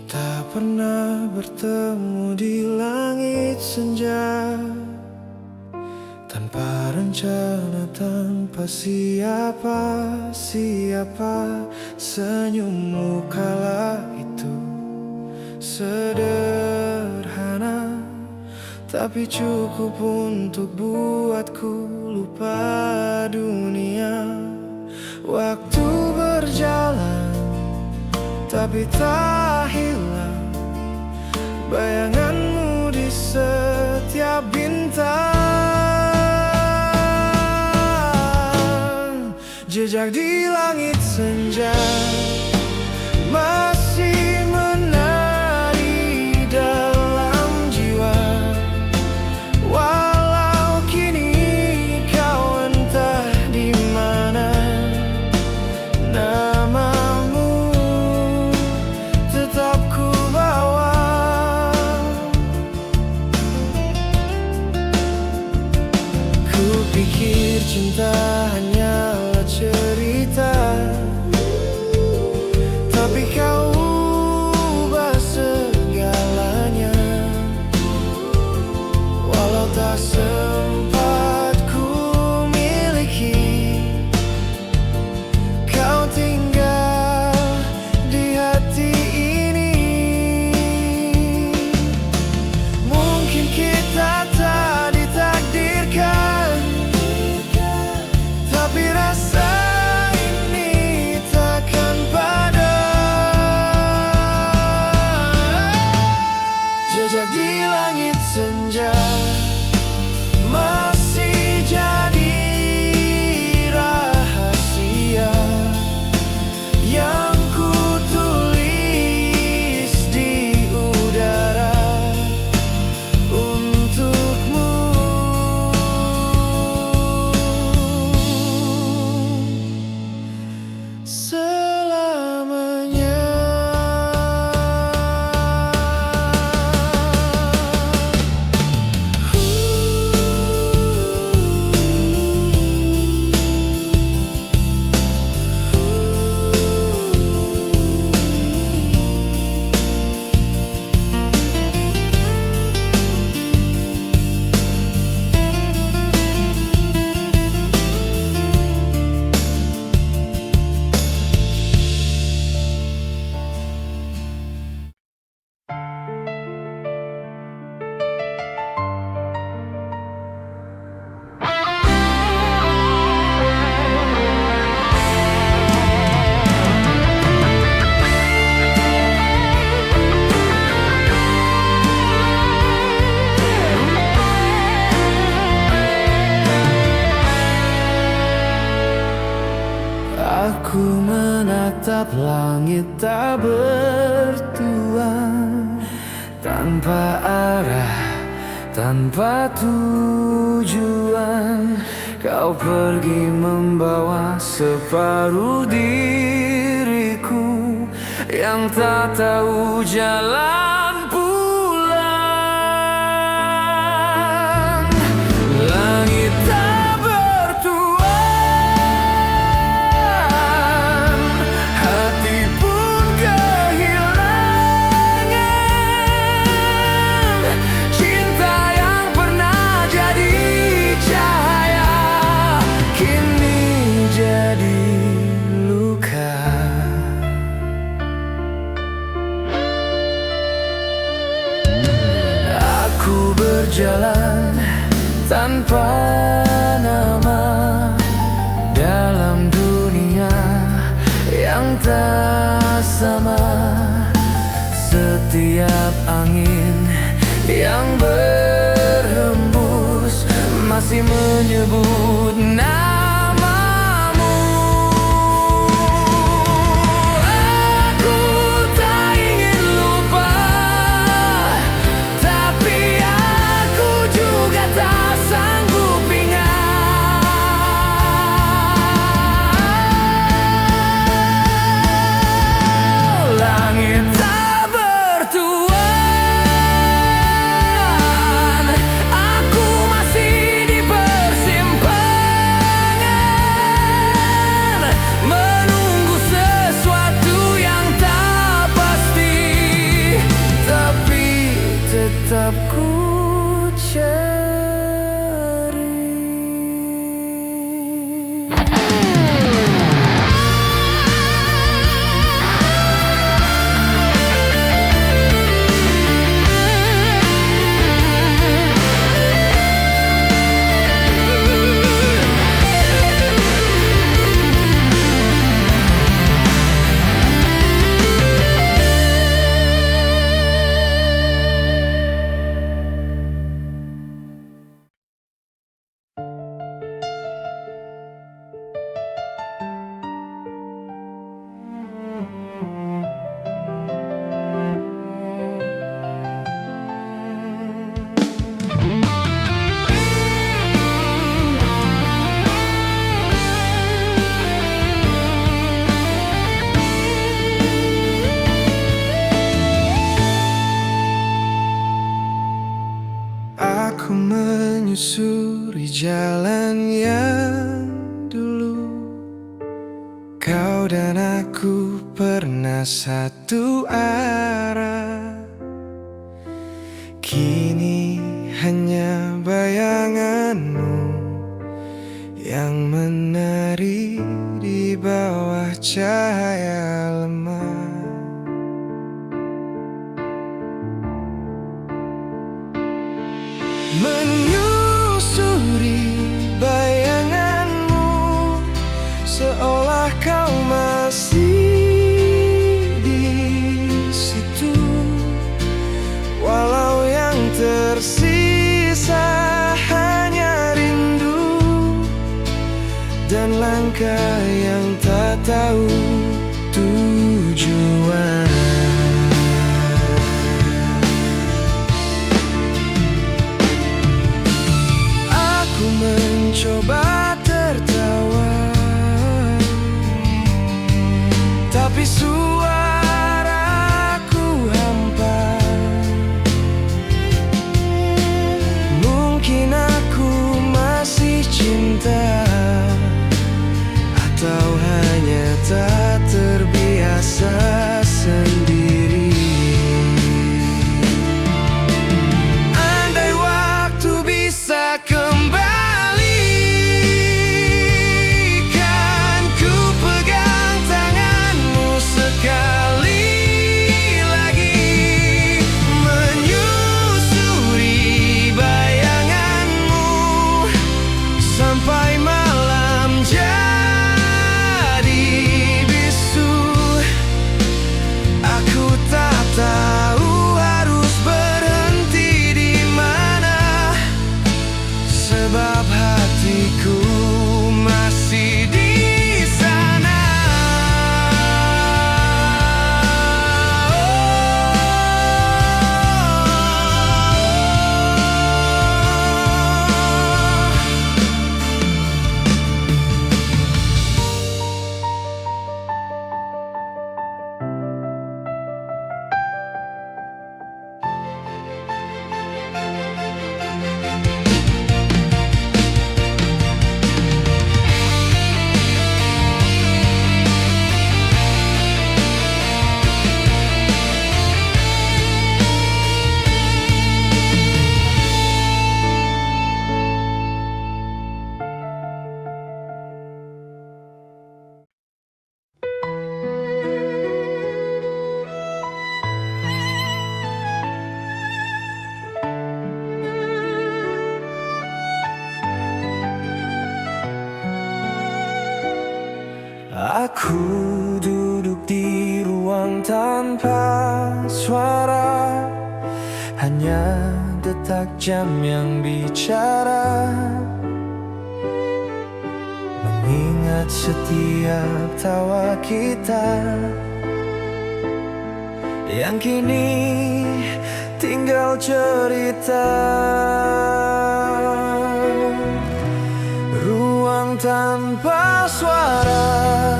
Kita pernah bertemu di langit senja, tanpa rencana, tanpa siapa-siapa. Senyummu kala itu sederhana, tapi cukup untuk buatku lupa dunia. Waktu berjalan tapi tak hilang bayanganmu di setiap bintang. Jejak di langit senja masih menari dalam jiwa, walau kini kau entah di mana. Namamu tetap ku bawa. Ku pikir cinta hanyalah cerita, tapi kau ubah segalanya. Walau tak sempat ku miliki, kau tinggal di hati ini. Mungkin kita tak ditakdirkan, tapi rasa ini takkan padam. Jejak di langit senja masih jadi rahasia yang ku tulis di udara untukmu. Selamanya. Aku menatap langit tak bertuan, tanpa arah, tanpa tujuan. Kau pergi membawa separuh diriku yang tak tahu jalan pulang. Langit tak bertuan, hati pun kehilangan cinta yang pernah jadi cahaya, kini jadi luka. Aku berjalan tanpa nama dalam dunia yang tak sama. Setiap angin yang berhembus masih menyebut namamu. Aku tak ingin lupa, tapi aku juga tak sanggup ingat. Langit tak bertuan, aku masih dipersimpan. tetap ku cari. Aku menyusuri jalan yang dulu kau dan aku pernah satu arah. Kini hanya bayanganmu yang menari di bawah cahaya lemah. Menyusuri bayanganmu seolah kau masih di situ, walau yang tersisa hanya rindu dan langkah yang tak tahu tujuan. Mencoba tertawa, tapi suaraku hampa. Mungkin aku masih cinta, atau hanya tak terbiasa sendiri. Andai waktu bisa kembali, sebab hatiku masih di sana. Aku duduk di ruang tanpa suara, hanya detak jam yang bicara, mengingat setiap tawa kita yang kini tinggal cerita. Ruang tanpa suara,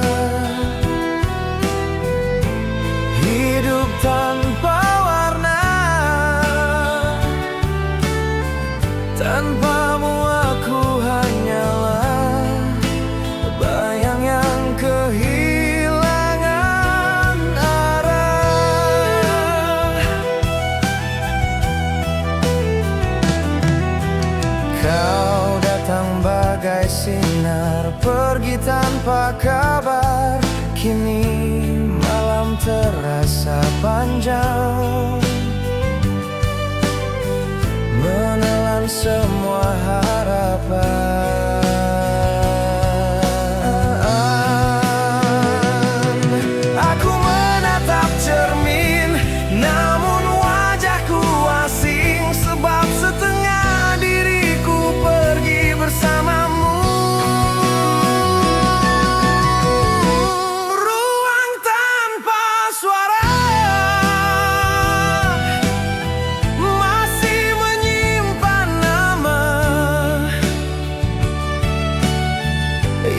hidup tanpa warna. Tanpamu aku hanyalah bayang yang kehilangan arah. terasa panjang, menelan semua harapan. Aku menatap cermin, namun wajahku asing, sebab setengah diriku pergi bersamamu. Ruang tanpa suara masih menyimpan nama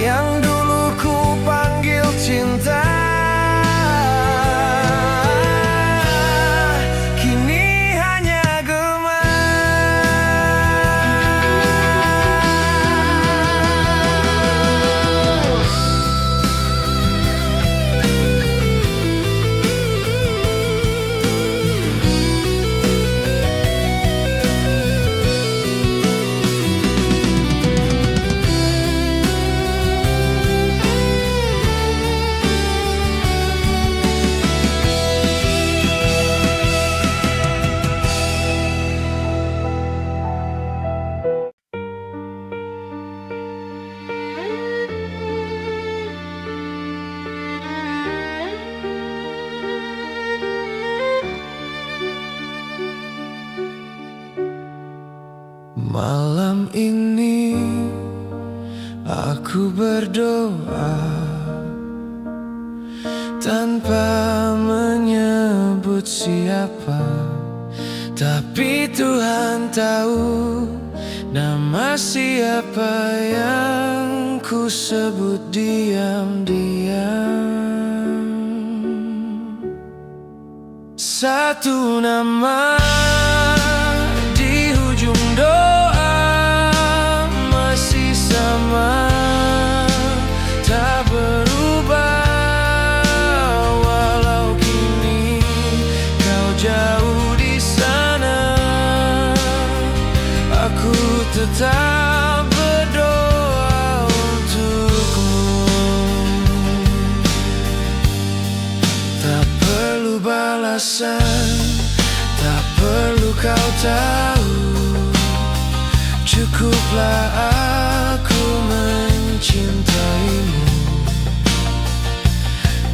yang dulu ku panggil cinta. Malam ini aku berdoa tanpa menyebut siapa, tapi Tuhan tahu nama siapa yang ku sebut diam-diam. Satu nama di ujung doa masih sama, tak berubah. Walau kini kau jauh di sana, aku tetap berdoa untukmu. Tak perlu balasan, tak perlu kau tahu, cukuplah aku mencintaimu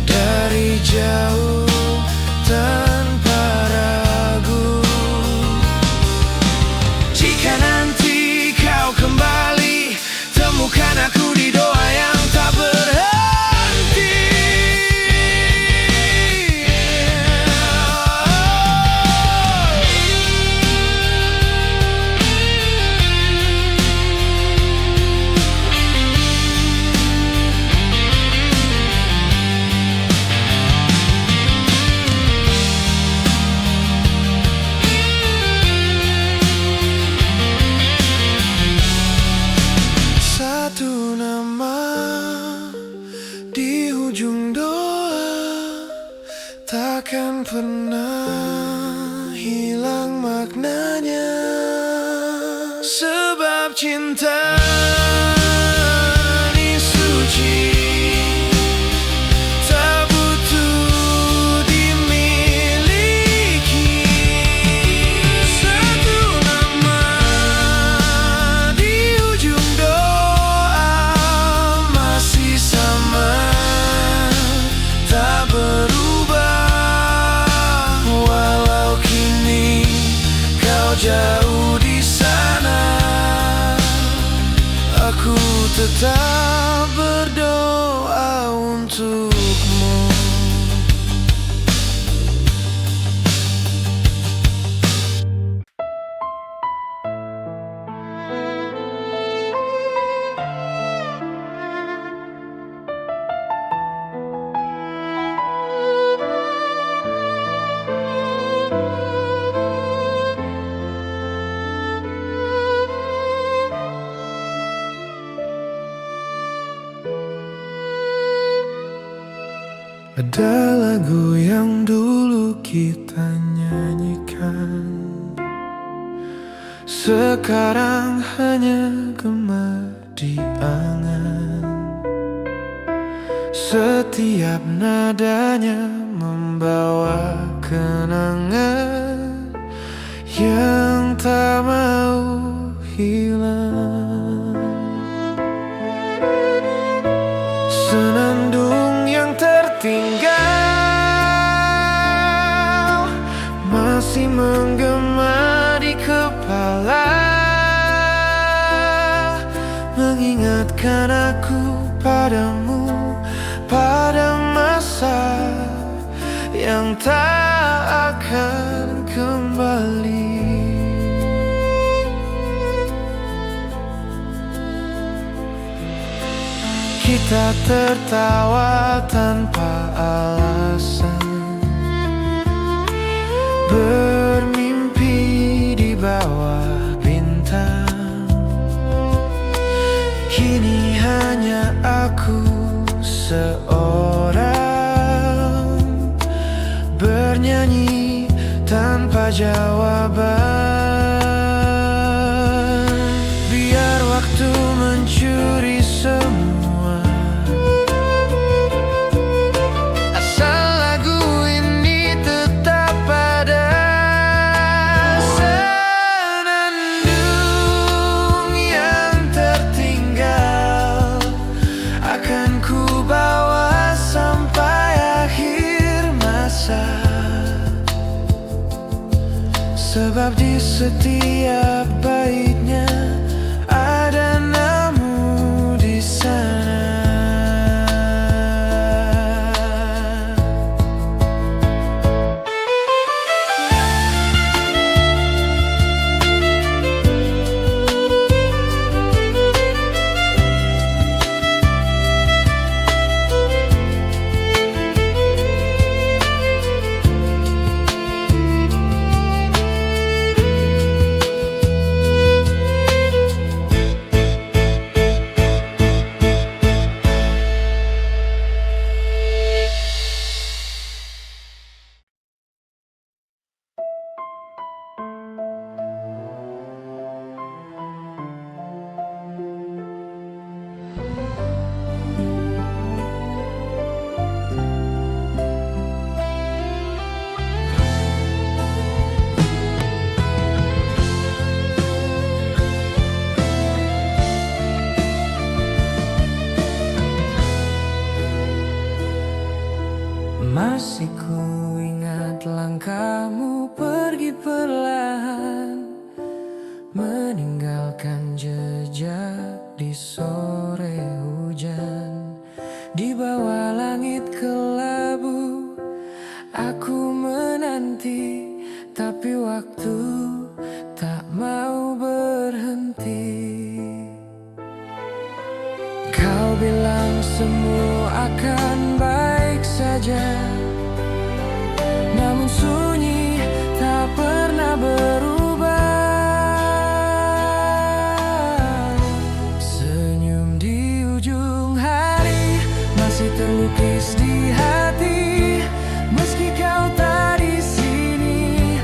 dari jauh tanpa ragu. Jika nanti kau kembali, temukan aku di doa yang tak berhenti. Satu nama di ujung doa takkan pernah hilang maknanya, sebab cinta ini suci, tak butuh dimiliki. Satu nama di ujung doa masih sama, tak berubah. Walau kini kau jauh di sana, aku tetap berdoa untukmu. Ada lagu yang dulu kita nyanyikan, sekarang hanya gema di angan. Setiap nadanya membawa membawa kenangan yang tak mau hilang. Senandung yang tertinggal masih menggema di kepala, mengingatkan aku padamu pada masa yang tak akan kembali. Kita tertawa tanpa alasan, bermimpi di bawah bintang. Kini hanya aku seorang, bernyanyi tanpa jawaban. Biar waktu mencuri semua, asal lagu ini tetap ada. Senandung yang tertinggal akan ku bawa sampai akhir masa, sebab di setiap baitnya ada namamu di sana. Masih ku ingat langkahmu pergi perlahan, meninggalkan jejak di sore hujan. Di bawah langit kelabu aku menanti, tapi waktu tak mau berhenti. Kau bilang semua akan baik saja, namun sunyi tak pernah berubah. Senyum di ujung hari masih terlukis di hati, meski kau tak di sini,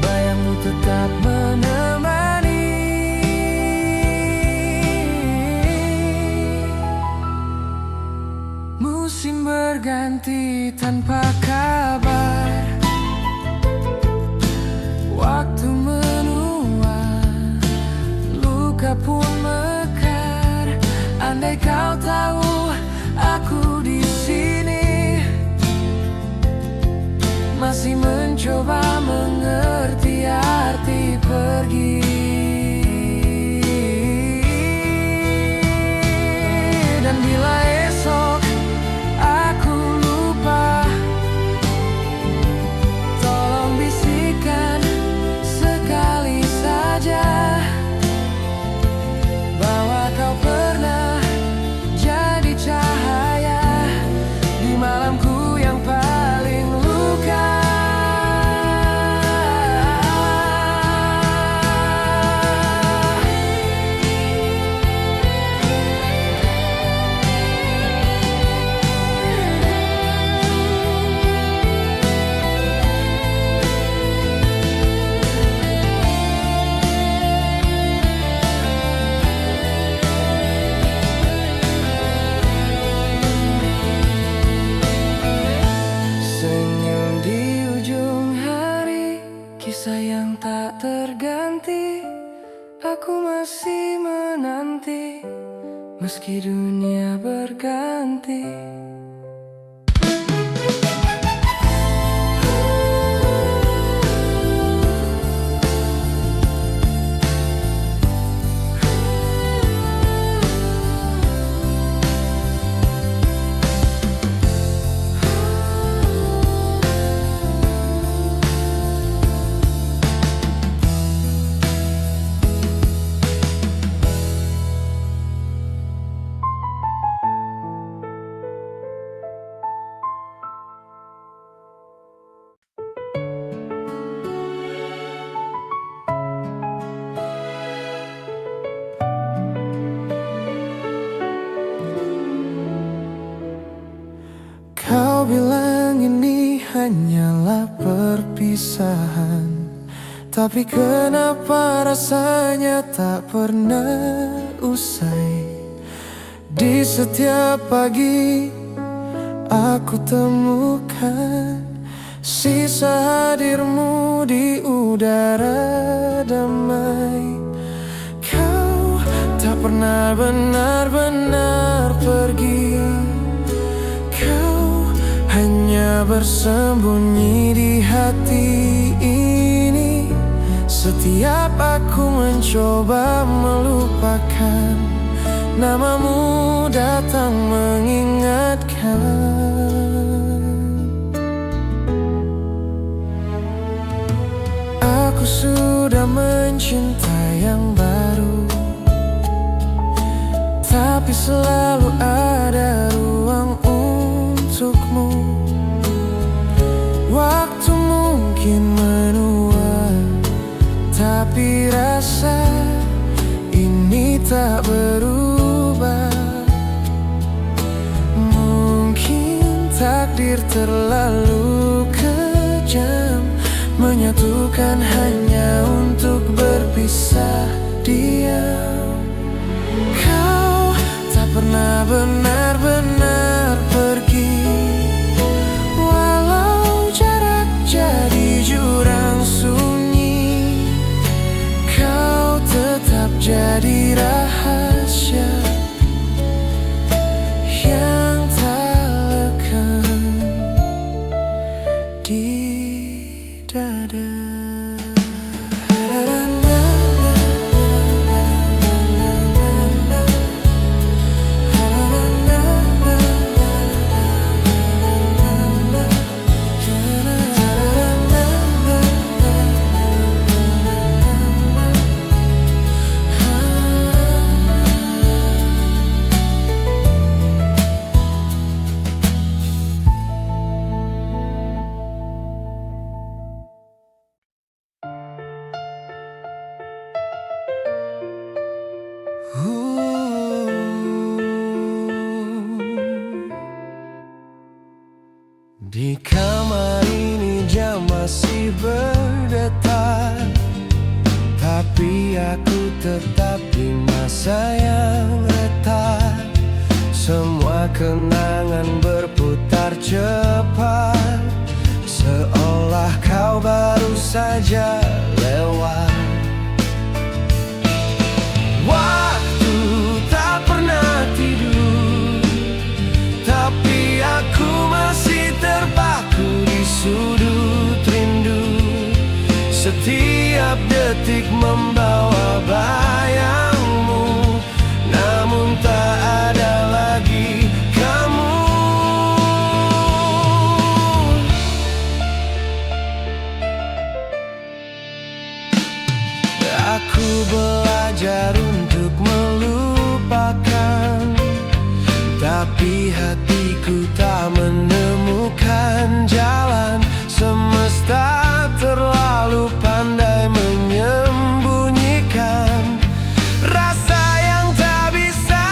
bayangmu tetap menemani. Musim berganti tanpa kabar, waktu menua, luka pun mekar. Andai kau tahu aku di sini, masih mencoba mengerti arti pergi. Dan bila esok aku lupa, tolong bisikan sekali saja bahwa kau pernah jadi cahaya di malamku yang paling luka. Kisah yang tak terganti, aku masih menanti meski dunia berganti. Kau bilang ini hanyalah perpisahan, tapi kenapa rasanya tak pernah usai. Di setiap pagi aku temukan sisa hadirmu di udara damai. Kau tak pernah benar-benar pergi, hanya bersembunyi di hati ini. Setiap aku mencoba melupakan, namamu datang mengingatkan. Aku sudah mencintai yang baru, tapi selalu ada ruang untukmu. Waktu mungkin menua, tapi rasa ini tak berubah. Mungkin takdir terlalu kejam, menyatukan hanya untuk berpisah diam. Kau tak pernah benar-benar pergi, walau jarak jadi jurang sunyi. Kau tetap jadi rahasia yang tak lekang di dada. Di kamar ini jam masih berdetak, tapi aku tetap di masa yang retak. Semua kenangan berputar cepat, seolah kau baru saja lewat. Waktu tak pernah tidur, tapi aku masih terpaku di sudut rindu. Setiap detik membawa bayangmu, namun tak ada lagi kamu. Aku belajar untuk melupakan, tapi hatiku tak menemukan jalan. Semesta terlalu pandai menyembunyikan rasa yang tak bisa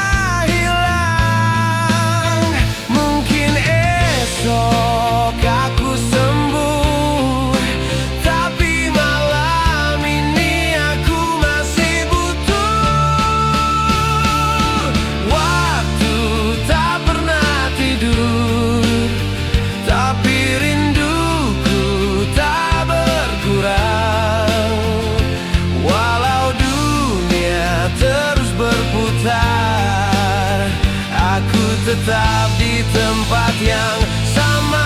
hilang. Mungkin esok aku sembuh, tapi malam ini aku masih butuh. Waktu tak pernah tidur, tapi rinduku tak tempat yang sama.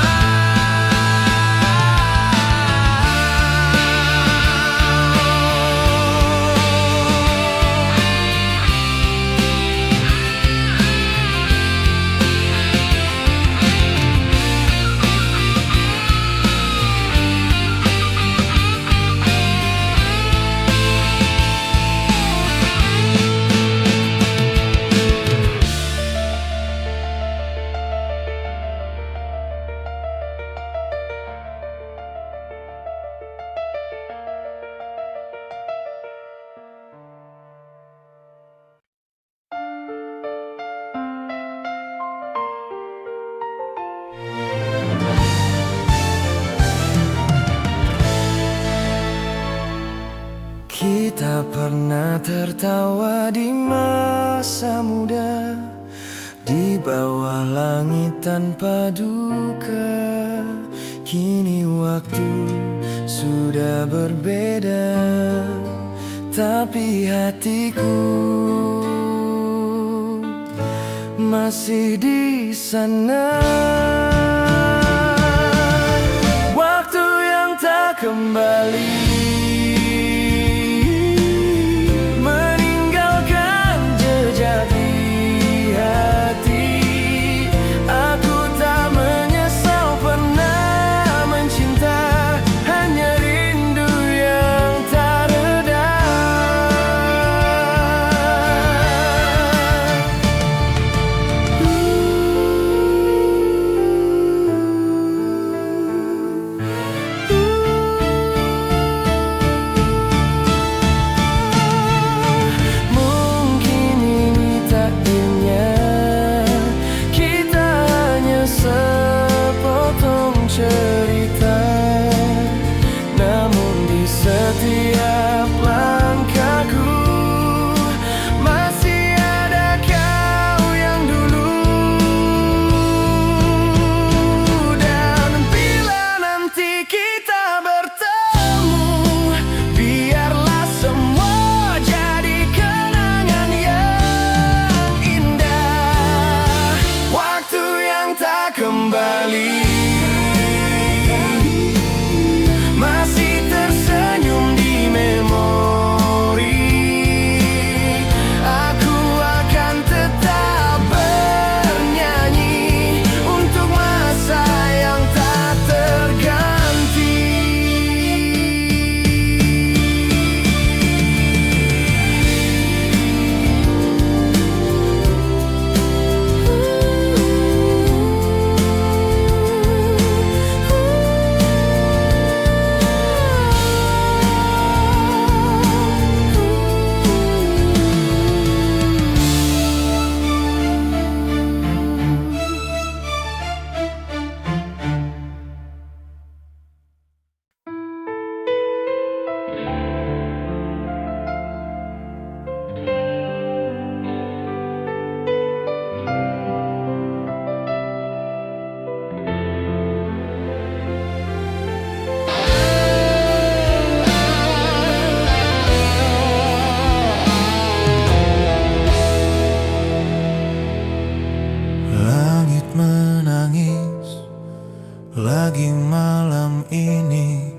Kita pernah tertawa di masa muda, di bawah langit tanpa duka. Kini waktu sudah berbeda, tapi hatiku masih di sana. Waktu yang tak kembali, setiap langkahku masih ada kau yang dulu. Dan bila nanti kita bertemu, biarlah semua jadi kenangan yang indah. Waktu yang tak kembali, lagi malam ini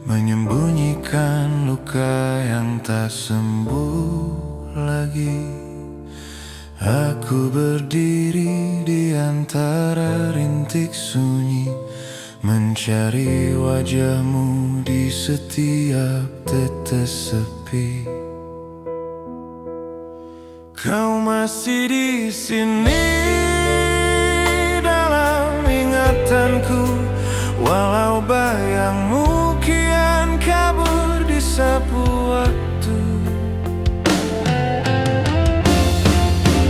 menyembunyikan luka yang tak sembuh lagi. Aku berdiri di antara rintik sunyi, mencari wajahmu di setiap tetes sepi. Kau masih di sini dalam ingatanku, walau bayangmu kian kabur di sapu waktu.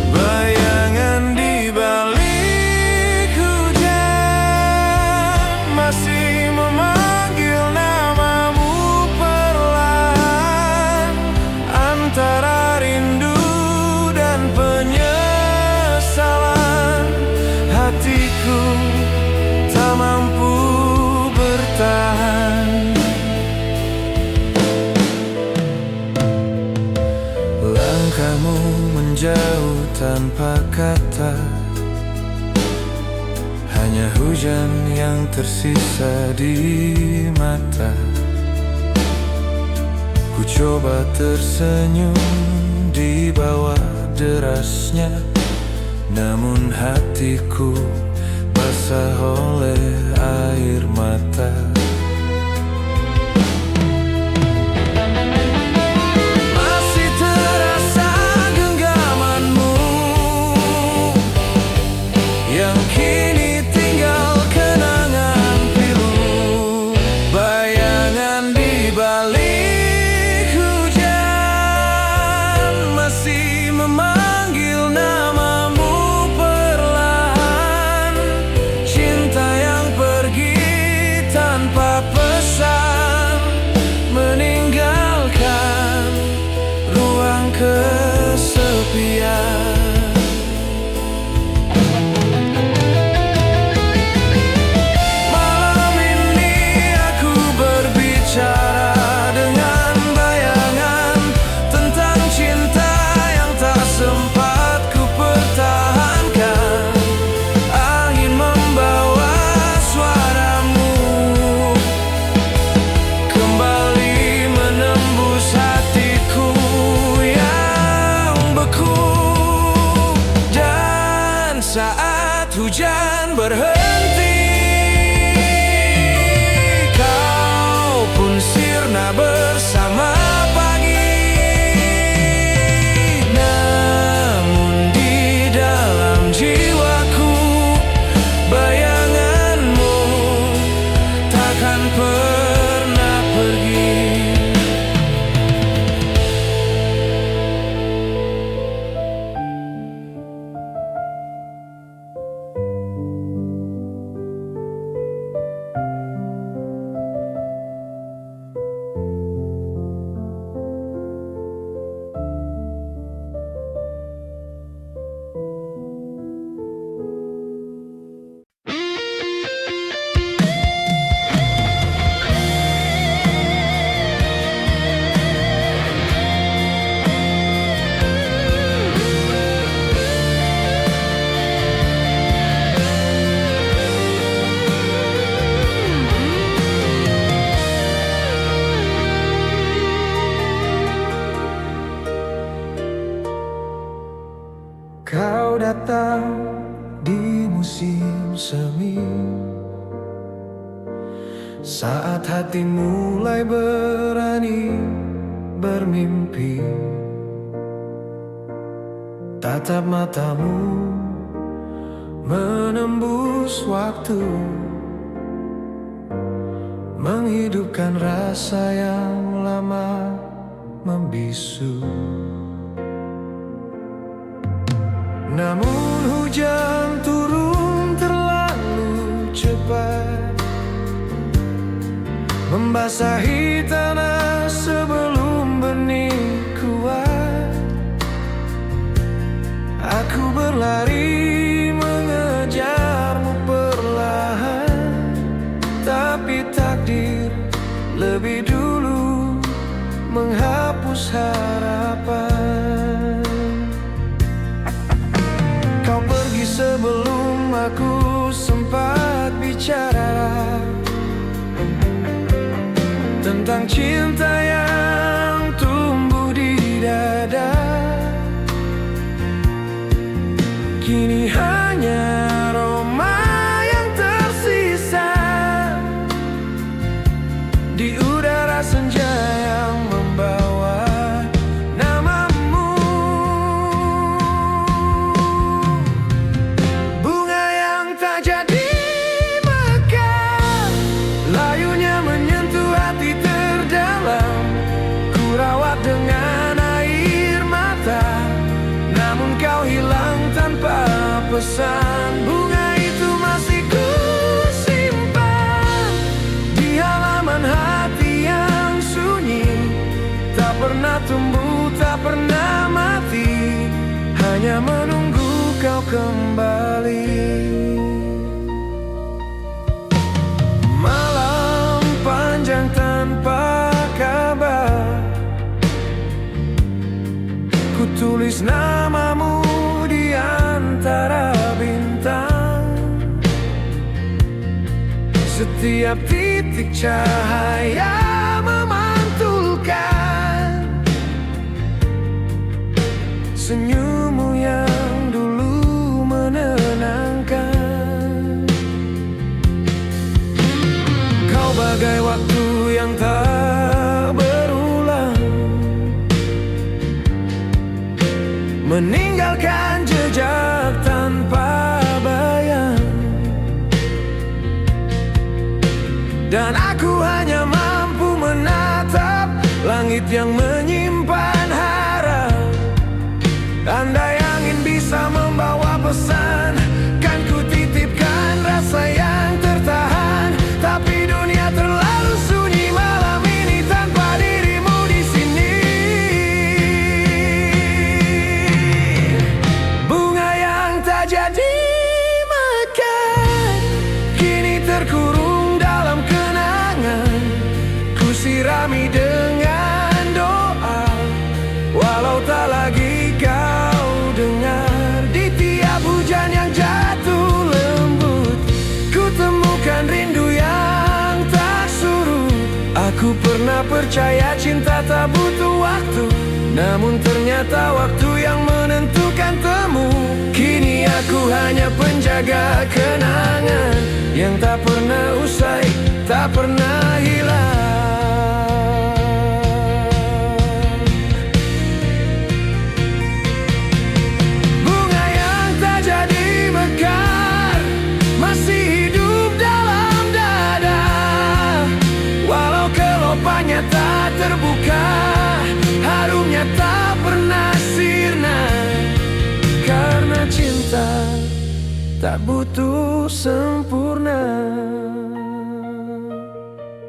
Bayangan di balik hujan masih memanggil namamu perlahan. Antara rindu dan penyesalan, hatiku tak mampu bertahan. Langkahmu menjauh tanpa kata, hanya hujan yang tersisa di mata. Ku coba tersenyum di bawah derasnya, namun hatiku basah oleh air mata. Masih terasa genggamanmu yang kini tinggal kenangan pilu. Bayangan di balik hujan masih memanggil namamu perlahan. Cinta yang pergi tanpa pesan, meninggalkan ruang kesepian. Malam ini aku berbicara dengan bayangan tentang cinta yang tak sempat ku pertahankan. Angin membawa suaramu kembali menembus hatiku yang beku. Dan saat hujan berhenti, kau pun sirna bersama pagi. Namun di dalam jiwaku, bayanganmu takkan pernah pergi. Kau datang di musim semi, saat hati mulai berani bermimpi. Tatap matamu menembus waktu, menghidupkan rasa yang lama membisu. Namun hujan turun terlalu cepat, membasahi tanah sebelum benih kuat. Aku berlari mengejarmu perlahan, tapi takdir lebih dulu menghapus harapan. Kau pergi sebelum aku sempat bicara tentang cinta yang tumbuh di dada. Kini hanya aroma yang tersisa di udara senja yang membawa namamu. Bunga yang tak jadi mekar, layunya menyentuh hati terdalam. Ku rawat dengan air mata, namun kau hilang tanpa pesan. Bunga itu masih ku simpan di halaman hati yang sunyi, tak pernah tumbuh, tak pernah mati, hanya menunggu kau kembali. Malam panjang tanpa kabar, ku tulis namamu di antara bintang. Setiap titik cahaya memantulkan senyummu yang dulu menenangkan. Kau bagai waktu yang tak berulang, meninggalkan jejak tanpa bayang. Dan aku hanya mampu menatap langit yang menyimpan harap. Andai angin bisa membawa pesan, kan ku titipkan rasa yang tertahan. Tapi dunia terlalu sunyi malam ini tanpa dirimu di sini. Bunga yang tak jadi makan kini terkurung dalam kenangan. Ku sirami dengan doa, walau tak lagi kau dengar. Di tiap hujan yang jatuh lembut, ku temukan rindu yang tak surut. Aku pernah percaya cinta tak butuh waktu, namun ternyata waktu yang menentukan temu. Kini aku hanya penjaga kenangan yang tak pernah usai, tak pernah hilang. Bunga yang tak jadi mekar masih hidup dalam dada, walau kelopannya tak terbuka, harumnya tak pernah sirna. Karena cinta tak butuh sempurna,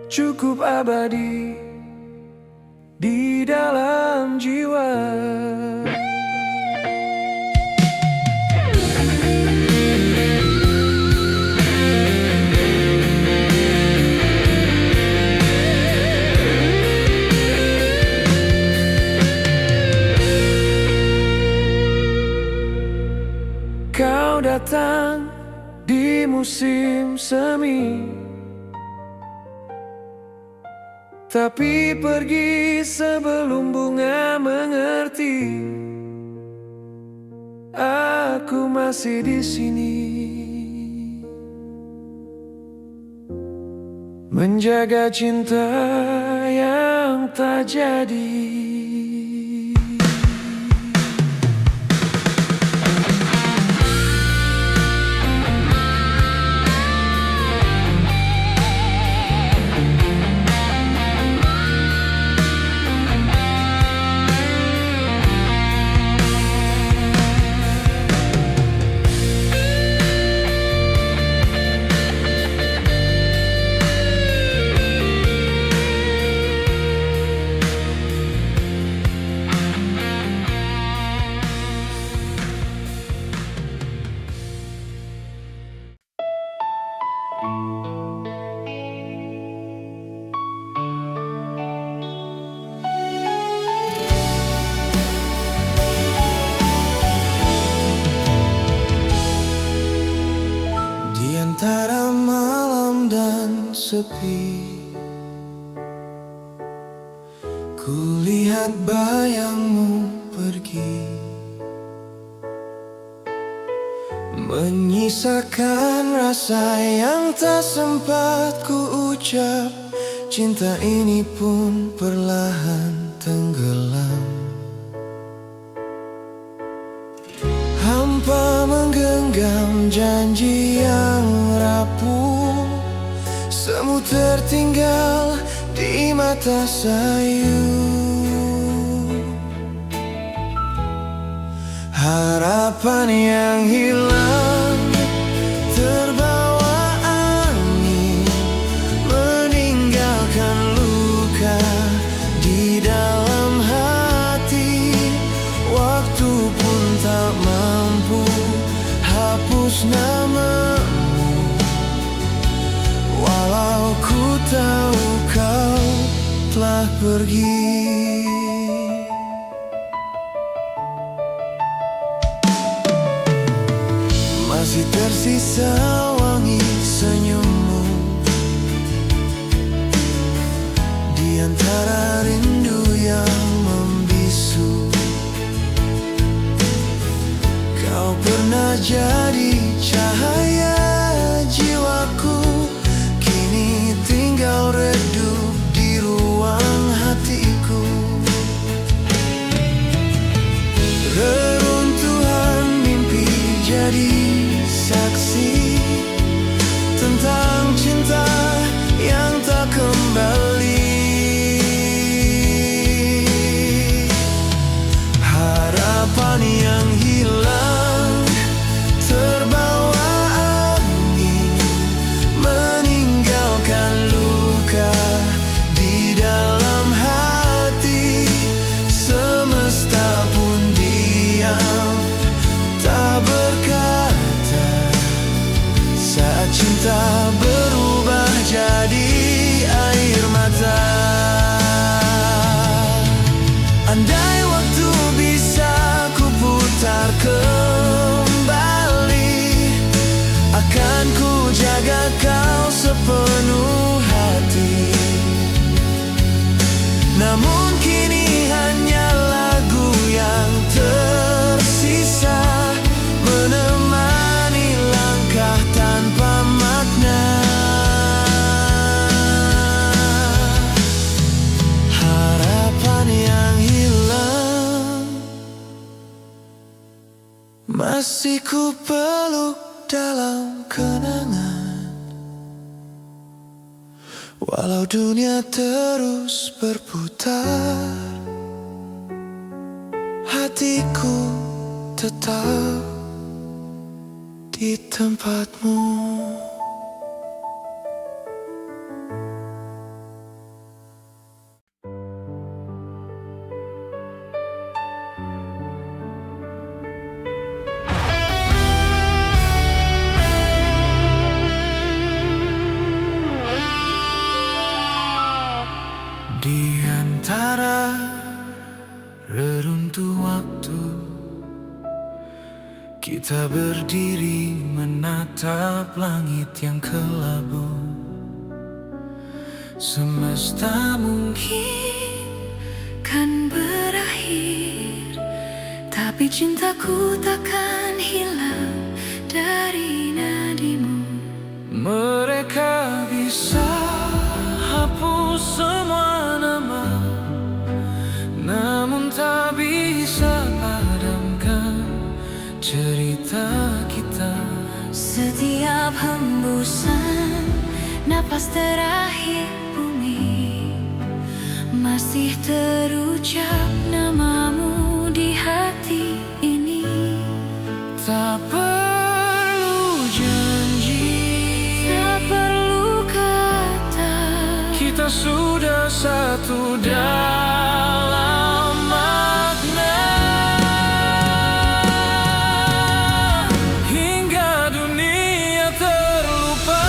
cukup abadi di dalam jiwa. Kau datang di musim semi, tapi pergi sebelum bunga mengerti. Aku masih di sini, menjaga cinta yang tak jadi. Antara malam dan sepi, kulihat bayangmu pergi, menyisakan rasa yang tak sempat ku ucap. Cinta ini pun perlahan tenggelam, hampa menggenggam janji yang rapuh. Semu tertinggal di mata sayu, harapan yang hilang terbawa angin, meninggalkan luka di dalam hati. Waktu pun tak mampu hapus namamu, walau ku tahu kau telah pergi. Masih tersisa wangi senyummu antara rindu yang membisu. Kau pernah jadi cahaya jiwaku, kini tinggal redup di ruang hatiku. Reruntuhan mimpi jadi saksi tentang cinta yang tak kembali. Harapan yang hilang terbawa angin, meninggalkan luka di dalam hati. Semesta pun diam, tak berkata, saat cinta berubah jadi air mata. Andai waktu bisa ku putar kembali, akan ku jaga kau sepenuh hati. Namun kini hanya lagu yang tersisa, menemani langkah tanpa makna. Harapan yang hilang masih ku peluk dalam kenangan, walau dunia terus berputar, hatiku tetap di tempatmu. Di antara reruntuh waktu, kita berdiri menatap langit yang kelabu. Semesta mungkin kan berakhir, tapi cintaku takkan hilang dari nadimu. Mereka bisa hapus semua nama, namun tak bisa padamkan cerita kita. Setiap hembusan napas terakhir bumi, masih terucap namamu di hati ini. Tak perlu janji, Tak perlu kata, kita sudah satu dalam makna. Hingga dunia terlupa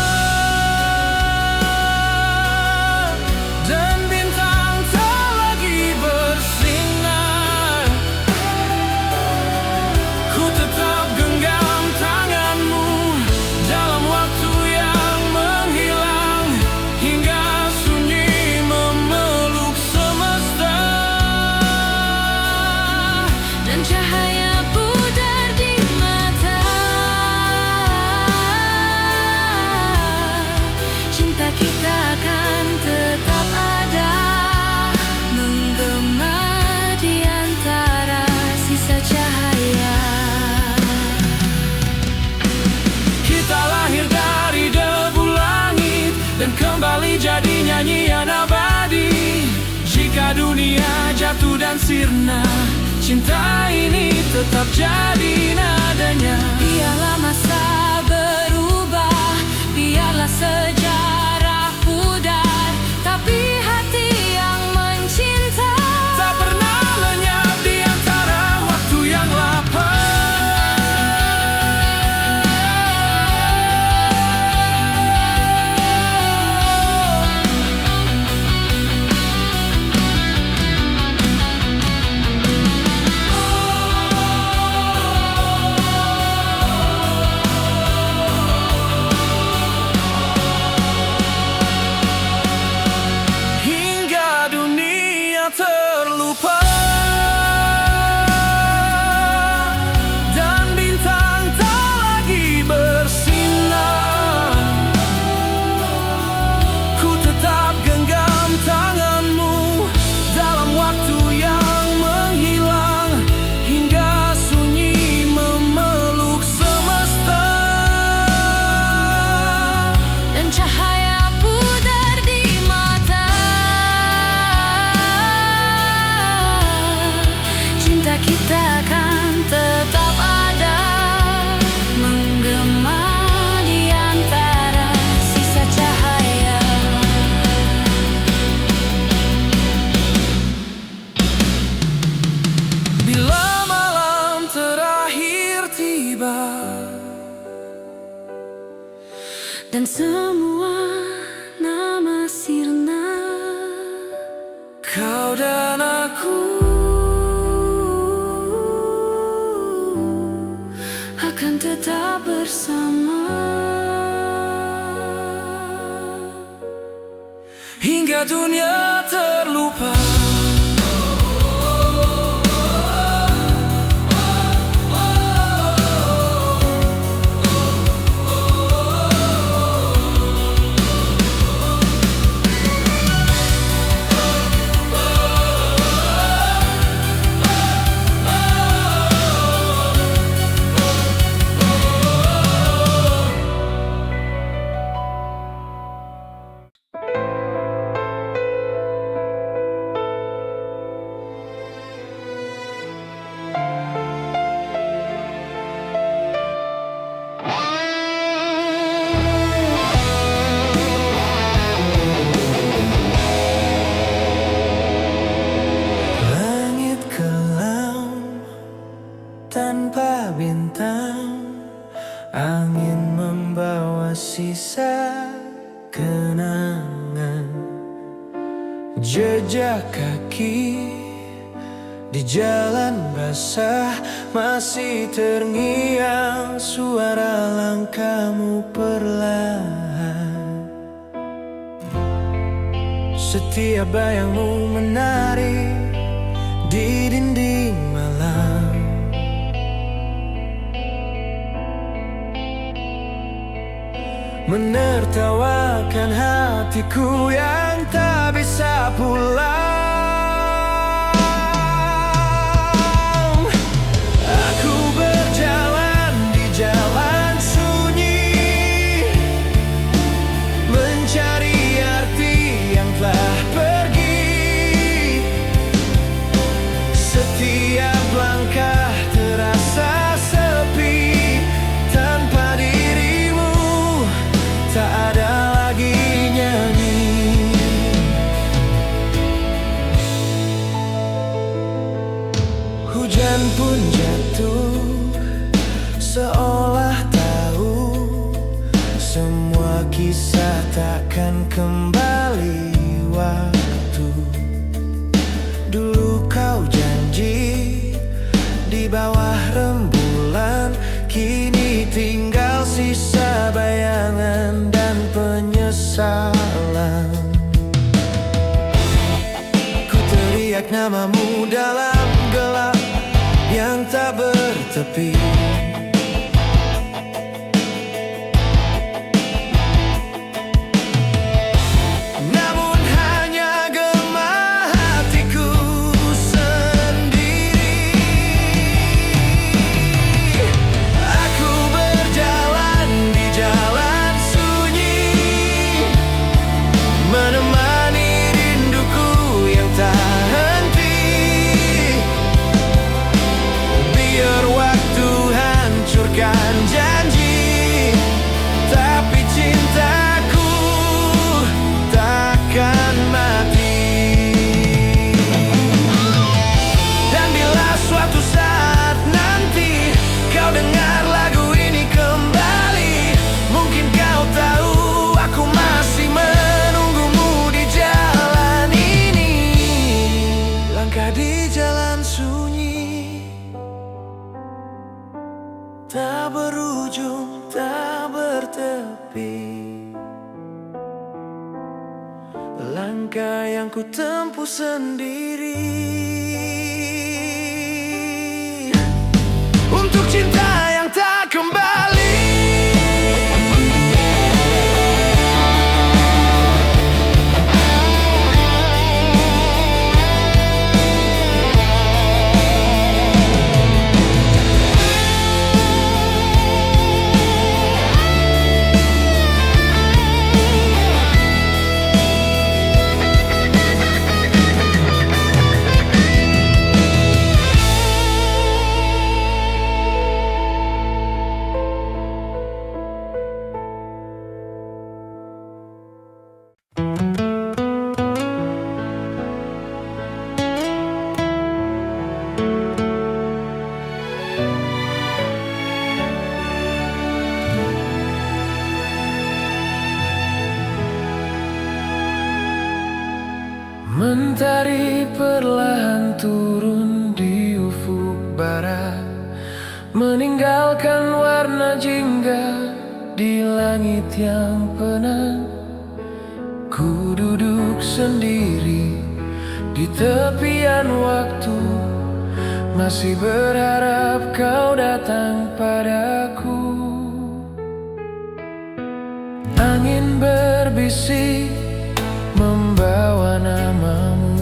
dan bintang tak lagi bersinar, ku tetap genggam tanganmu dalam waktu yang menghilang, hingga sunyi memeluk semesta. dan cahaya pudar di mata. Cinta kita akan tetap ada, menggema di antara sisa cahaya. Kita lahir dari debu langit dan kembali jadi nyanyian abadi. Jika dunia jatuh dan sirna, cinta ini tetap jadi nadanya. Biarlah masa berubah, biarlah sejarah pudar, tapi hati yang mencinta Tak pernah lenyap di antara waktu yang lapar. terlupa. Dan bintang tak lagi bersinar. Ku tetap genggam tanganmu dalam waktu yang menghilang, hingga sunyi memeluk semesta. Dan cahaya pudar di mata. Cinta kita akan tetap ada, menggema di antara sisa cahaya. Bila malam terakhir tiba Dan semua nama sirna, kau dan aku akan tetap bersama. hingga dunia terlupa. Langit kelam tanpa bintang, angin membawa sisa kenangan. Jejak kaki di jalan basah masih terngiang, suara langkahmu perlahan. Setiap bayangmu menari di dinding malam. Menertawakan hatiku yang tak bisa pulang. Aku berjalan di jalan sunyi, mencari arti yang telah pergi. Setiap langkah terasa sepi, tanpa dirimu tak ada lagi nyanyi. Hujan pun jatuh, seolah tahu semua kisah takkan kembali waktu. Dulu kau janji di bawah rembulan, kini tinggal sisa bayangan dan penyesalan. Ku teriak namamu dalam gelap yang tak bertepi. Namun hanya gema hatiku sendiri. Aku berjalan di jalan sunyi, menemani rinduku yang tak henti. Biar waktu hancurkan janji, tapi cintaku takkan mati. Dan bila suatu saat nanti kau dengar lagu ini kembali, mungkin kau tahu aku masih menunggumu di jalan ini. Langkah di jalan sunyi, tak berujung, tak bertepi. Langkah langkah yang ku tempuh sendiri untuk cinta yang tak kembali. Mentari perlahan turun di ufuk barat, meninggalkan warna jingga di langit yang penat. Ku duduk sendiri di tepian waktu, masih berharap kau datang padaku. Angin berbisik membawa namamu,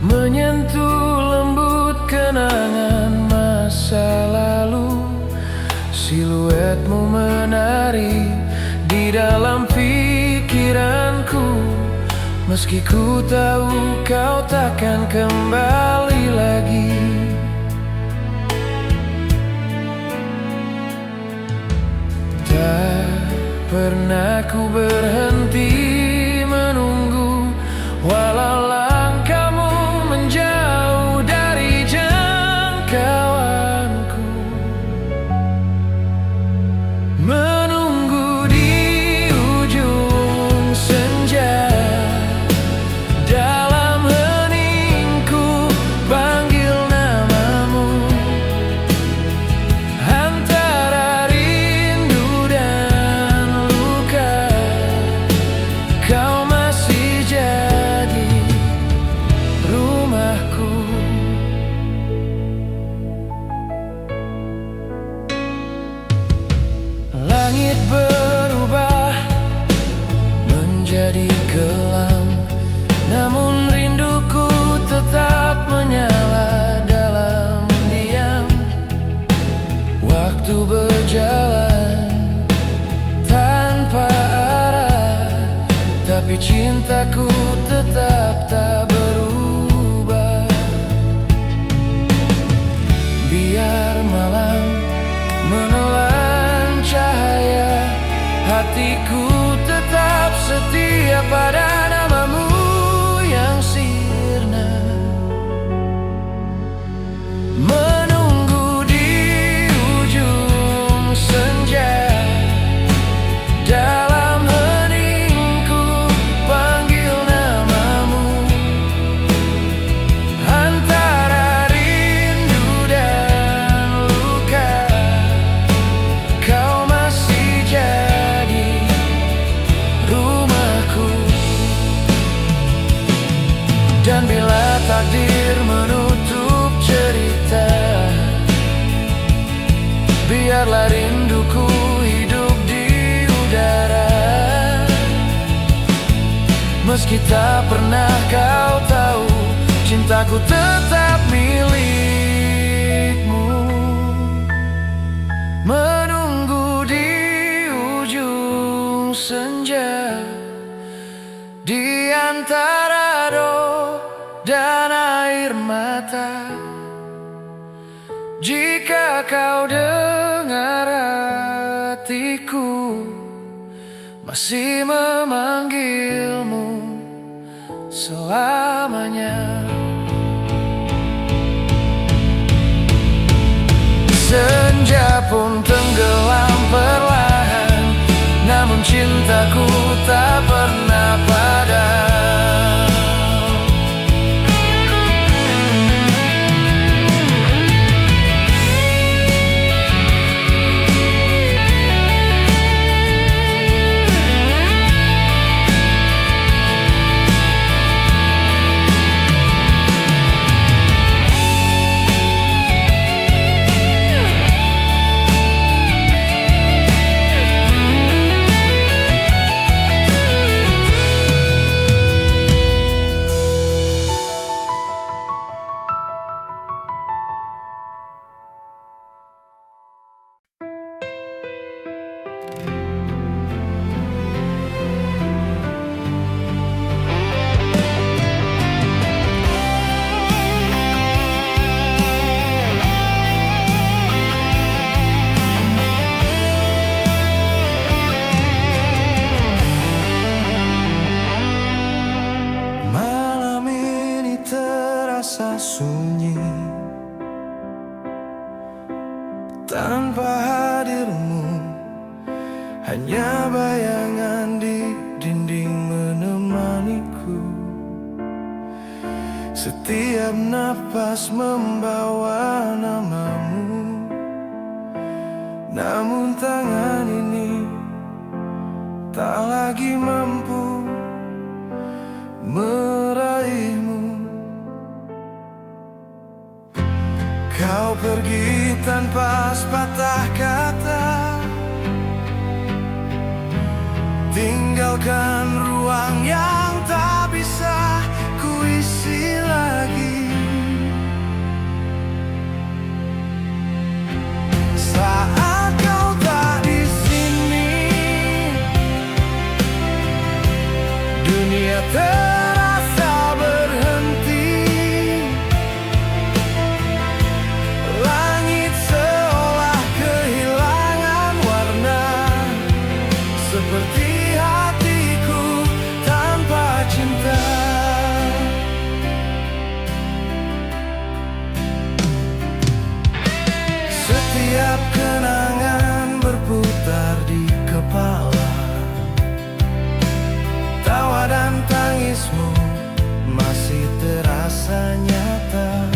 menyentuh lembut kenangan masa lalu. Siluetmu menari di dalam pikiranku, meski ku tahu kau takkan kembali lagi. Tak pernah ku berhenti menunggu, walau langkahmu menjauh dari jangkauanku. Menunggu di ujung senja, dalam heningku panggil namamu. Antara rindu dan luka, kau masih jadi rumahku. Langit berubah menjadi kelam, namun rinduku tetap menyala dalam diam. Waktu berjalan tanpa arah, tapi cintaku tetap tak berubah. Biar malam menelan cahaya, hatiku tetap setia pada namamu yang sirna. Menunggu di ujung senja, dalam heningku panggil namamu. Antara rindu dan luka, kau masih jadi rumahku. Dan bila takdir menutup cerita, biarlah rinduku hidup di udara. Meski tak pernah kau tahu, cintaku tetap milikmu. Menunggu di ujung senja, di antara doa dan air mata. Jika kau dengar hatiku masih memanggilmu selamanya. Senja pun tenggelam perlahan, namun cintaku tak pernah padam. terasa sunyi tanpa hadirmu. Hanya bayangan di dinding menemaniku. Setiap napas membawa namamu, namun tangan ini tak lagi mampu meraihmu. Kau pergi tanpa sepatah kata, tinggalkan ruang yang tak bisa kuisi lagi. Saat kau tak di sini, dunia terasa berhenti. Langit seolah kehilangan warna, seperti hatiku tanpa cinta. Setiap kenangan berputar di kepala, tawa dan tangismu masih terasa nyata.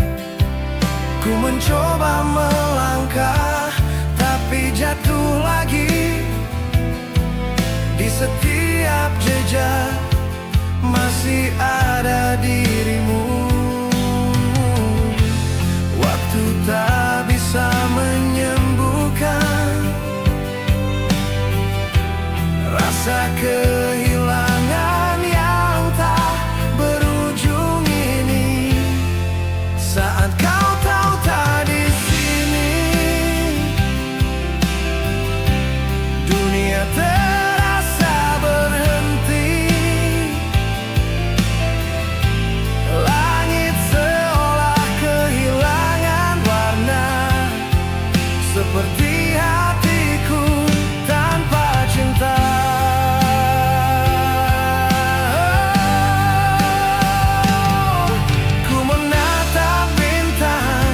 Ku mencoba melangkah, tapi jatuh lagi. Di setiap jejak masih ada dirimu. Waktu tak bisa menyembuhkan rasa kehilangan yang tak berujung ini. Saat kau tahu tak di sini, dunia terasa berhenti. Langit seolah kehilangan warna, seperti hatiku tanpa cinta. Ku menatap bintang,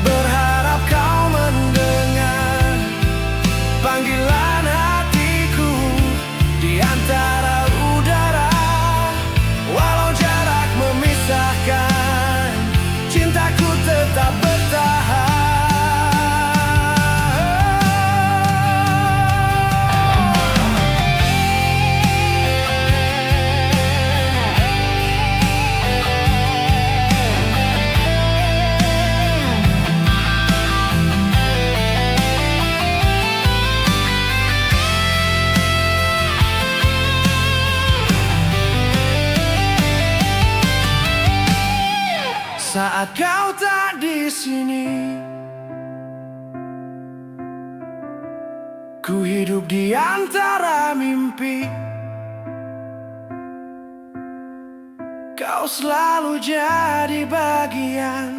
berharap kau mendengar panggilan hatiku di antara udara. Walau jarak memisahkan, cintaku tetap bertahan. Saat kau tak di sini, ku hidup di antara mimpi. Kau selalu jadi bagian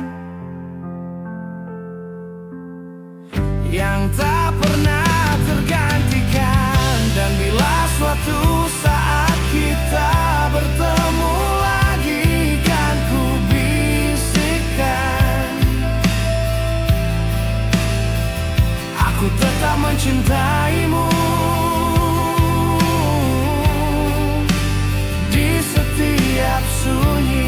yang tak pernah tergantikan. Dan bila suatu saat kita bertemu lagi, kan ku bisikkan, aku tetap mencintaimu. Di setiap sunyi,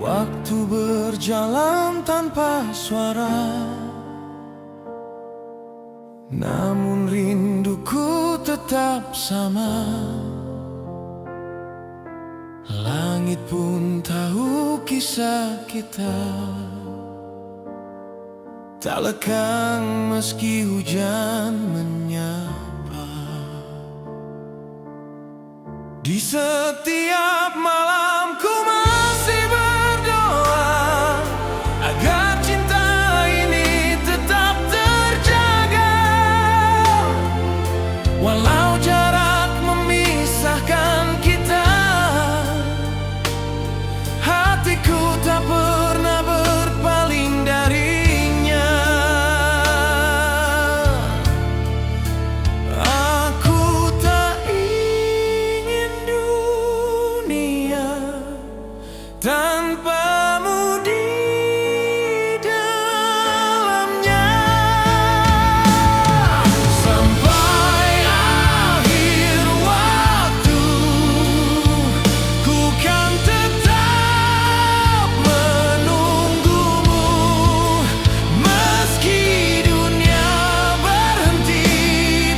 waktu berjalan tanpa suara, namun rinduku tetap sama. Langit pun tahu kisah kita, tak lekang meski hujan menyapa. Di setiap malam ku masih berdoa agar cinta ini tetap terjaga, walau jarak memisahkan kita. Hatiku tak pernah berpaling darinya. Aku tak ingin dunia tanpamu di dalamnya. Sampai akhir waktu ku kan tetap menunggumu, meski dunia berhenti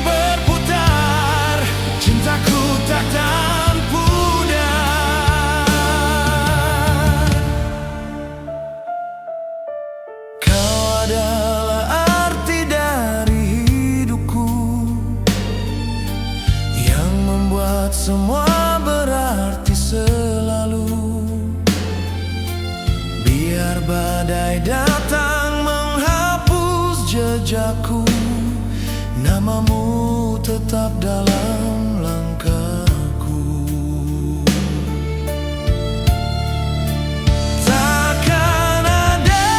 berputar, cintaku takkan pudar. Kau adalah arti dari hidupku, yang membuat semua berarti selalu. Biar badai datang menghapus jejakku, namamu tetap dalam langkahku. Takkan ada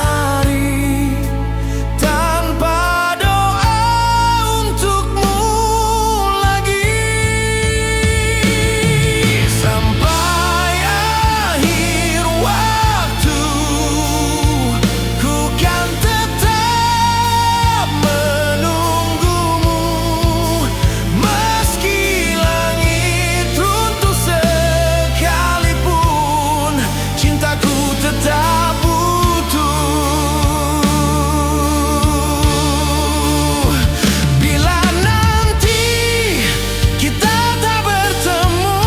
hari tanpa doa untukmu lagi. Sampai akhir waktu ku kan tetap menunggumu, meski langit runtuh sekalipun, cintaku tetap utuh. Bila nanti kita tak bertemu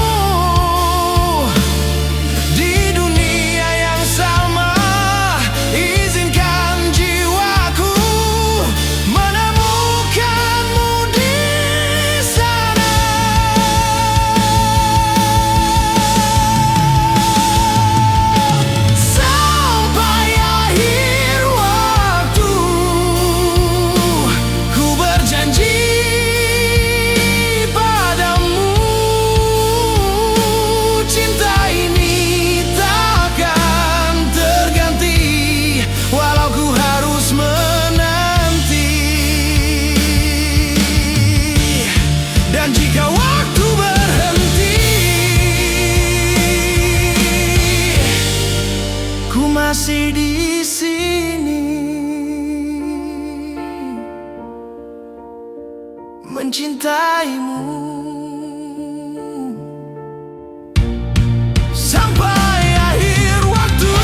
di dunia yang sama, izinkan jiwaku menemukanmu di sana. Sampai akhir waktu ku berjanji padamu, cinta ini takkan terganti, walau ku harus menanti. Dan jika waktu berhenti, ku masih di sini mencintaimu. Sampai akhir waktu.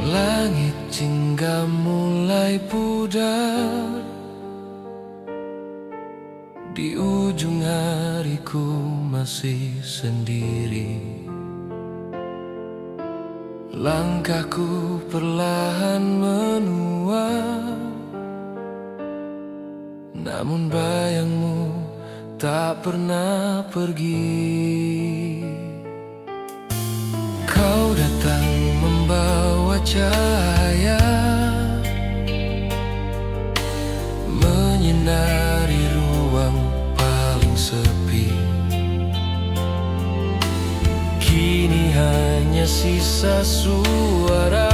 Langit jingga mulai pudar, di ujung hariku masih sendiri. Langkahku perlahan menua, namun bayangmu tak pernah pergi. Kau datang membawa cahaya, menyinari ruang paling sepi. sisa suara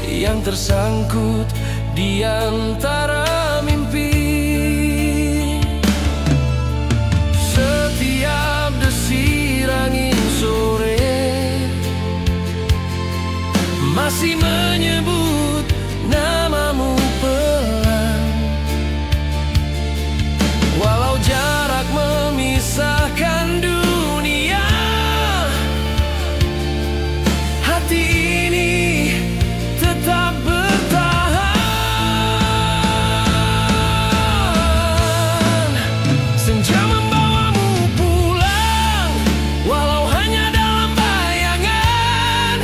yang tersangkut di antara mimpi. Setiap desir angin sore masih menyebut namamu pelan, walau jarak memisahkan dunia. Hati ini tetap bertahan. Senja membawamu pulang, walau hanya dalam bayangan.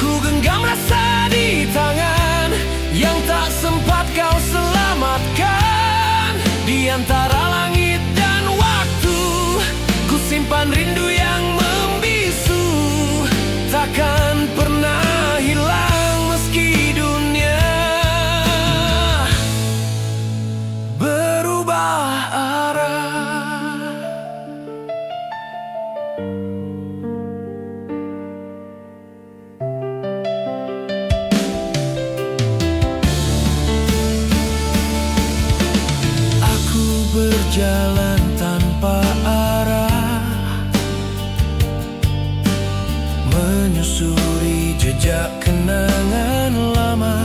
Ku genggam rasa di tangan yang tak sempat kau selamatkan. Di antara langit dan waktu, ku simpan rindu yang membisu, takkan pernah hilang meski dunia berubah arah. Aku berjalan tanpa arah, menyusuri jejak kenangan lama.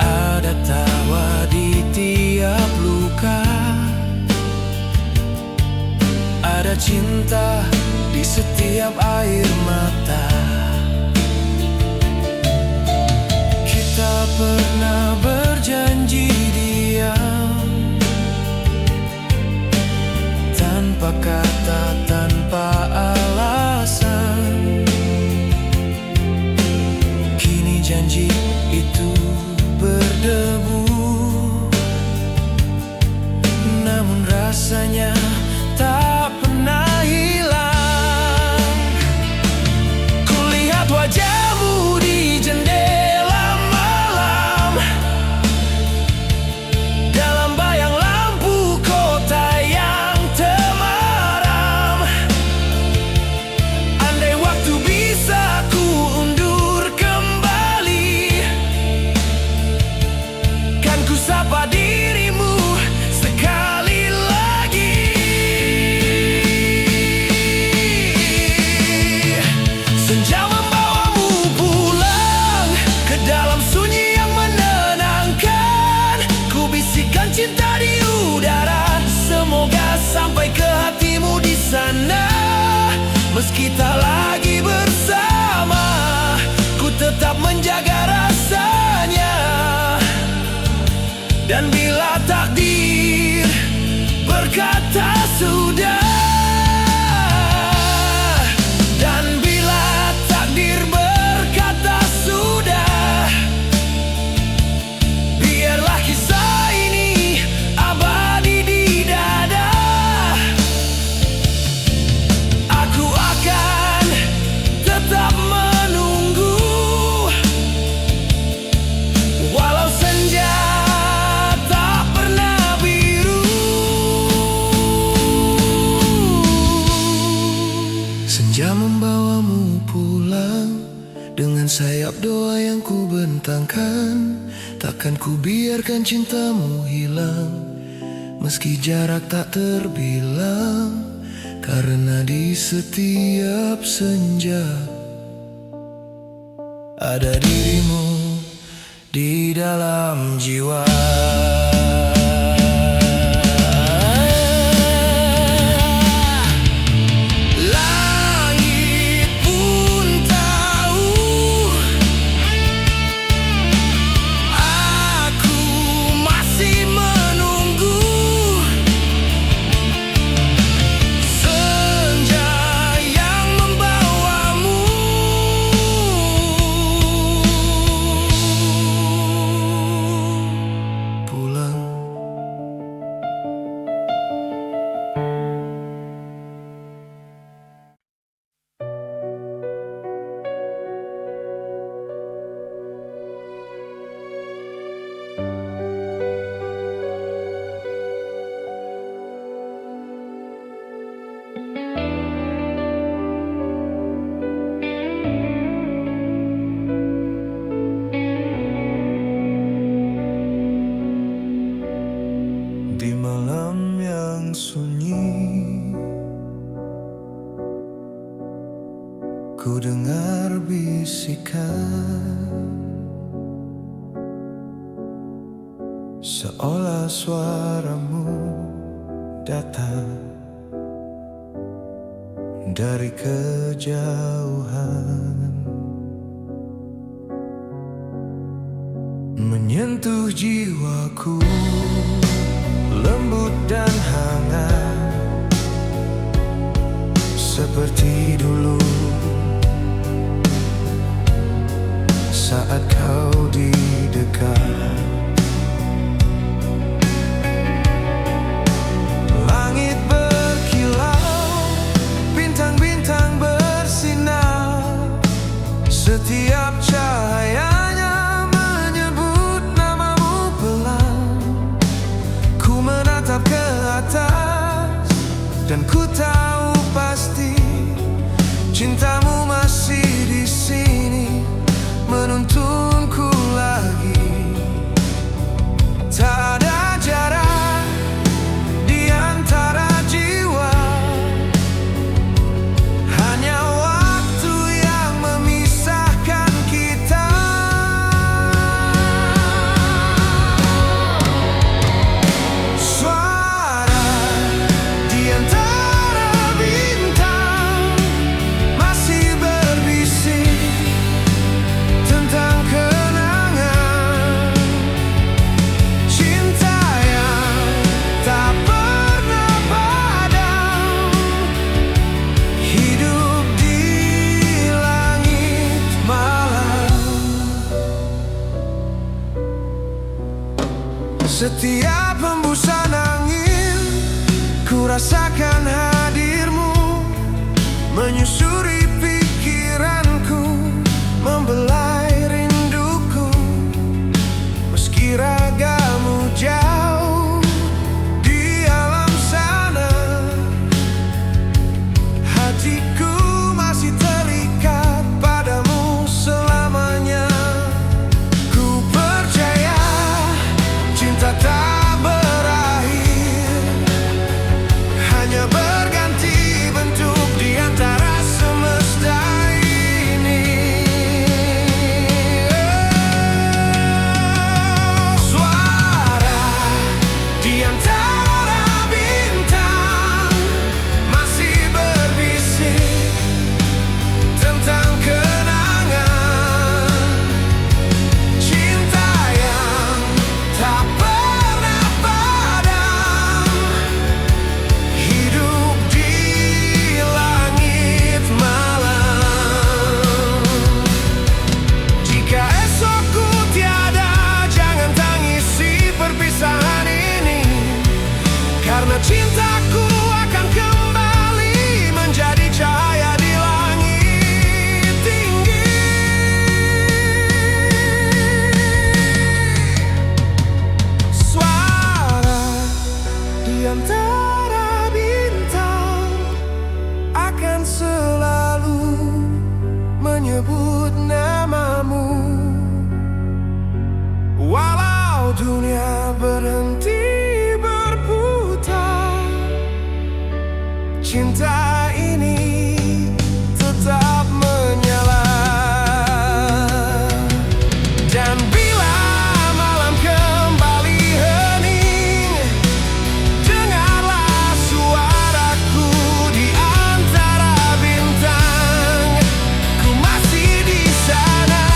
Ada tawa di tiap luka, ada cinta di setiap air mata. Kita pernah berjanji diam, tanpa kata, tanpa alasan. Kini janji itu berdebu, namun rasanya tak pernah hilang. Kulihat wajahmu di jendela malam, dalam bayang lampu kota yang temaram. Andai waktu bisa ku undur kembali, kan ku sapa dirimu sekali lagi. Senja membawamu pulang ke dalam sunyi yang menenangkan. Ku bisikkan cinta di udara, semoga sampai ke hatimu di sana. Meski tak lagi bersama, ku tetap menjaga rasanya. Dan bila takdir berkata sudah, dan bila takdir berkata sudah, biarlah kisah ini abadi di dada. Aku akan tetap menunggu, walau senja tak pernah biru. Senja membawamu pulang dengan sayap doa yang ku bentangkan. Takkan ku biarkan cintamu hilang, meski jarak tak terbilang. Karena di setiap senja ada dirimu di dalam jiwa. Langit pun tahu aku masih menunggu. Senja yang membawamu pulang. Di malam yang sunyi, ku dengar bisikan, seolah suaramu datang dari kejauhan, menyentuh jiwaku, lembut dan hangat seperti dulu saat kau di dekat. Langit berkilau, bintang-bintang bersinar, setiap cahayanya menyebut namamu pelan. Ku menatap ke atas dan ku tahu pasti cintamu masih di sini, menuntunku lagi. Tak ada jarak di antara jiwa, hanya waktu yang memisahkan kita. Suara di antara bintang masih berbisik tentang kenangan cinta yang tak pernah padam, hidup di langit malam. Setiap hembusan angin, ku rasakan hadirmu, menyusuri pikiranku, membelai rinduku. Meski ragamu jauh di alam sana, hatiku masih terikat padamu selamanya. Ku percaya cinta tak berakhir, hanya berganti bentuk di antara semesta ini. Suara di antara bintang masih berbisik tentang kenangan cinta yang tak pernah padam, hidup di langit malam. Jika esokku tiada, jangan tangisi perpisahan ini, karena cintaku akan kembali menjadi cahaya di langit tinggi. Suara di antara bintang akan selalu menyebut namamu, walau dunia berhenti berputar. Cinta ini tetap menyala. Dan bila malam kembali hening, dengarlah suaraku di antara bintang. Ku masih di sana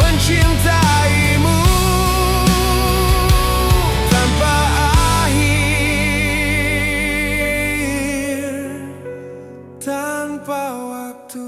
mencintaimu tanpa akhir, tanpa waktu.